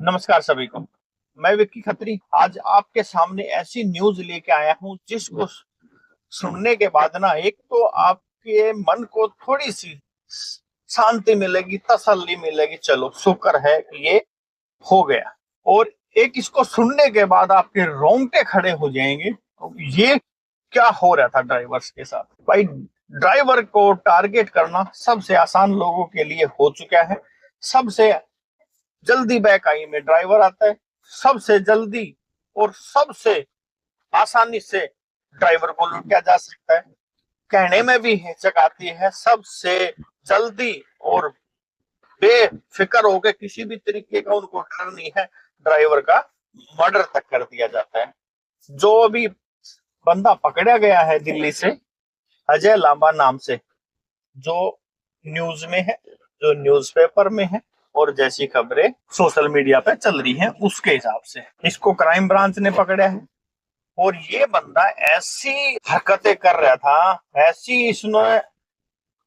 नमस्कार सभी को। मैं विक्की खत्री आज आपके सामने ऐसी न्यूज लेके आया हूं जिसको सुनने के बाद ना एक तो आपके मन को थोड़ी सी शांति मिलेगी, तसल्ली मिलेगी, चलो शुक्र है कि ये हो गया। और एक इसको सुनने के बाद आपके रोंगटे खड़े हो जाएंगे। ये क्या हो रहा था ड्राइवर्स के साथ भाई। ड्राइवर को टारगेट करना सबसे आसान लोगों के लिए हो चुका है। सबसे जल्दी बैक आई में ड्राइवर आता है, सबसे जल्दी और सबसे आसानी से ड्राइवर को लूटा जा सकता है। कहने में भी हिचक आती है, सबसे जल्दी और बेफिक्र होकर किसी भी तरीके का उनको डर नहीं है, ड्राइवर का मर्डर तक कर दिया जाता है। जो अभी बंदा पकड़ा गया है दिल्ली से, अजय लांबा नाम से, जो न्यूज में है, जो न्यूज़पेपर में है और जैसी खबरें सोशल मीडिया पे चल रही हैं उसके हिसाब से इसको क्राइम ब्रांच ने पकड़ा है। और ये बंदा ऐसी हरकतें कर रहा था, ऐसी इसने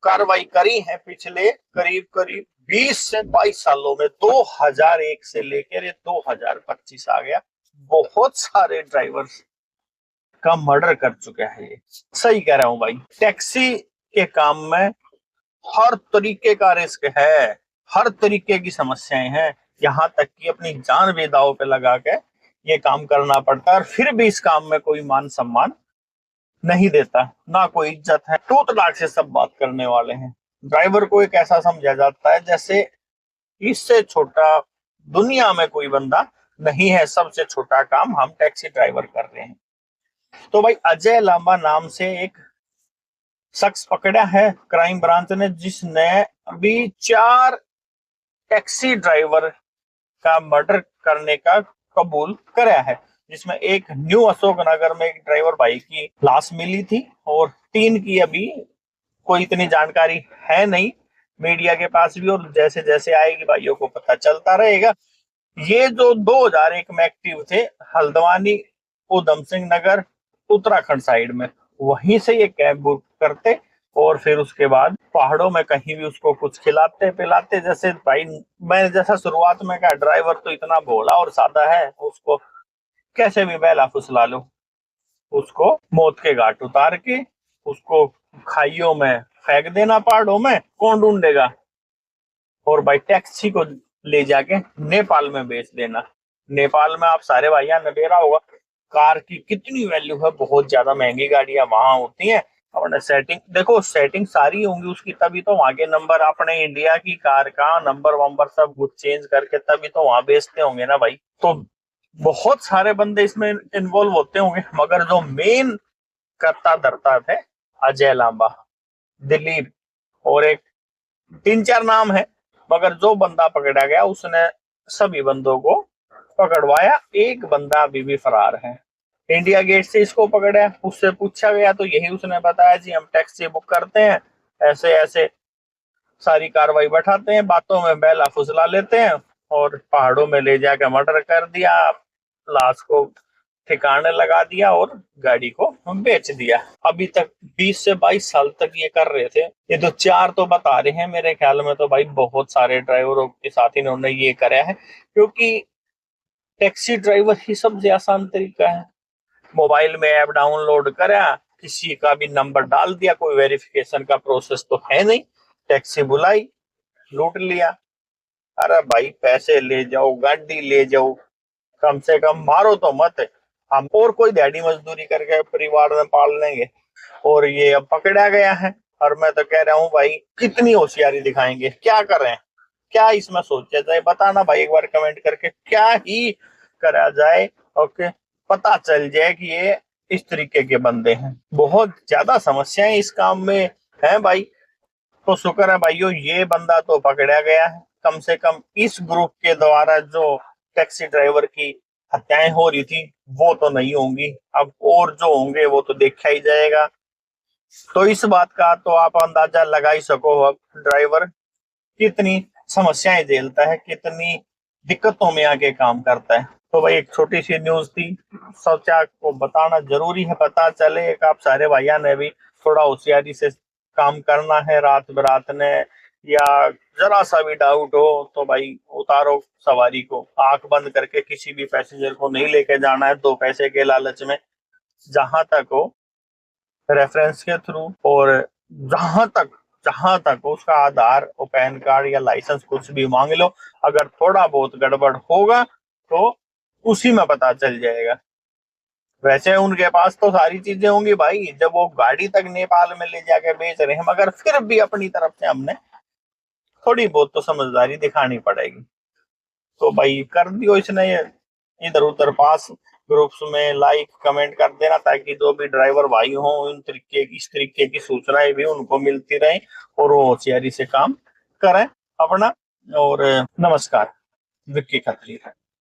कार्रवाई करी है पिछले करीब करीब 20 से 22 सालों में। 2001 से लेकर 2025 आ गया, बहुत सारे ड्राइवर्स का मर्डर कर चुका है ये। सही कह रहा हूं भाई, टैक्सी के काम में हर तरीके का रिस्क है, हर तरीके की समस्याएं हैं, यहाँ तक कि अपनी जान भी दांव पे लगा के ये काम करना पड़ता है। और फिर भी इस काम में कोई मान सम्मान नहीं देता, ना कोई इज्जत है। टूट लाख से सब बात करने वाले हैं। ड्राइवर को एक ऐसा समझा जाता है जैसे इससे छोटा दुनिया में कोई बंदा नहीं है, सबसे छोटा काम हम टैक्सी ड्राइवर कर रहे हैं। तो भाई अजय लांबा नाम से एक शख्स पकड़ा है क्राइम ब्रांच ने, जिसने अभी 4 टैक्सी ड्राइवर का मर्डर करने का कबूल कराया है। जिसमें एक न्यू अशोकनगर में एक ड्राइवर भाई की लाश मिली थी और 3 की अभी कोई इतनी जानकारी है नहीं मीडिया के पास भी, और जैसे जैसे आएगी भाइयों को पता चलता रहेगा। ये जो 2001 में एक्टिव थे हल्द्वानी उधम सिंह नगर उत्तराखंड साइड में, वहीं से ये कैब बुक करते और फिर उसके बाद पहाड़ों में कहीं भी उसको कुछ खिलाते पिलाते। जैसे भाई मैंने जैसा शुरुआत में कहा, ड्राइवर तो इतना भोला और सादा है, उसको कैसे भी बहला फुसला लो, उसको मौत के घाट उतार के उसको खाइयों में फेंक देना, पहाड़ों में कौन ढूंढेगा। और भाई टैक्सी को ले जाके नेपाल में बेच देना। नेपाल में आप सारे भाइयों ने देखा होगा कार की कितनी वैल्यू है, बहुत ज्यादा महंगी गाड़ियां वहां होती हैं। अपने सेटिंग देखो, सेटिंग सारी होंगी उसकी, तभी तो वहां के नंबर अपने इंडिया की कार का नंबर वंबर सब कुछ चेंज करके तभी तो वहां बेचते होंगे ना भाई। तो बहुत सारे बंदे इसमें इन्वॉल्व होते होंगे, मगर जो मेन करता धरता थे अजय लांबा, दिलीप और एक 3-4 नाम है, मगर जो बंदा पकड़ा गया उसने सभी बंदों को पकड़वाया। एक बंदा अभी भी फरार है। इंडिया गेट से इसको पकड़ा, उससे पूछा गया तो यही उसने बताया, जी हम टैक्सी बुक करते हैं, ऐसे ऐसे सारी कार्रवाई बैठाते हैं, बातों में बहला फुसला लेते हैं और पहाड़ों में ले जाकर मर्डर कर दिया, लाश को ठिकाने लगा दिया और गाड़ी को बेच दिया। अभी तक 20 से 22 साल तक ये कर रहे थे। ये तो 4 तो बता रहे हैं, मेरे ख्याल में तो भाई बहुत सारे ड्राइवरों के साथ इन्होंने ये करा है, क्योंकि टैक्सी ड्राइवर ही सबसे आसान तरीका है। मोबाइल में ऐप डाउनलोड करा, किसी का भी नंबर डाल दिया, कोई वेरिफिकेशन का प्रोसेस तो है नहीं, टैक्सी बुलाई, लूट लिया। अरे भाई पैसे ले जाओ, गाड़ी ले जाओ, कम से कम मारो तो मत। हम और कोई दिहाड़ी मजदूरी करके परिवार में पाल लेंगे। और ये अब पकड़ा गया है, और मैं तो कह रहा हूँ भाई कितनी होशियारी दिखाएंगे, क्या कर रहे हैं, क्या इसमें सोचा जाए, बताना भाई एक बार कमेंट करके, क्या ही करा जाए। ओके, पता चल जाए कि ये इस तरीके के बंदे हैं। बहुत ज्यादा समस्याएं इस काम में है भाई। तो शुक्र है भाइयों ये बंदा तो पकड़ा गया है। कम से कम इस ग्रुप के द्वारा जो टैक्सी ड्राइवर की हत्याएं हो रही थी वो तो नहीं होंगी, अब और जो होंगे वो तो देखा ही जाएगा। तो इस बात का तो आप अंदाजा लगा ही सको, अब ड्राइवर कितनी समस्याएं झेलता है, कितनी दिक्कतों में आके काम करता है। तो भाई एक छोटी सी न्यूज थी, सोचा को बताना जरूरी है, पता चले। एक आप सारे भाइयों ने भी थोड़ा होशियारी से काम करना है, रात बरात ने या जरा सा भी डाउट हो तो भाई उतारो सवारी को, आंख बंद करके किसी भी पैसेंजर को नहीं लेके जाना है 2 पैसे के लालच में। जहां तक हो रेफरेंस के थ्रू, और जहां तक उसका आधार और पैन कार्ड या लाइसेंस कुछ भी मांग लो, अगर थोड़ा बहुत गड़बड़ होगा तो उसी में पता चल जाएगा। वैसे उनके पास तो सारी चीजें होंगी भाई, जब वो गाड़ी तक नेपाल में ले जाके बेच रहे हैं, मगर फिर भी अपनी तरफ से हमने थोड़ी बहुत तो समझदारी दिखानी पड़ेगी। तो भाई कर दियो इसने इधर उधर पास, ग्रुप्स में लाइक कमेंट कर देना, ताकि जो भी ड्राइवर भाई हो इस तरीके की सूचनाएं भी उनको मिलती रहे और वो होशियारी से काम करें अपना। और नमस्कार, विक्की खत्री।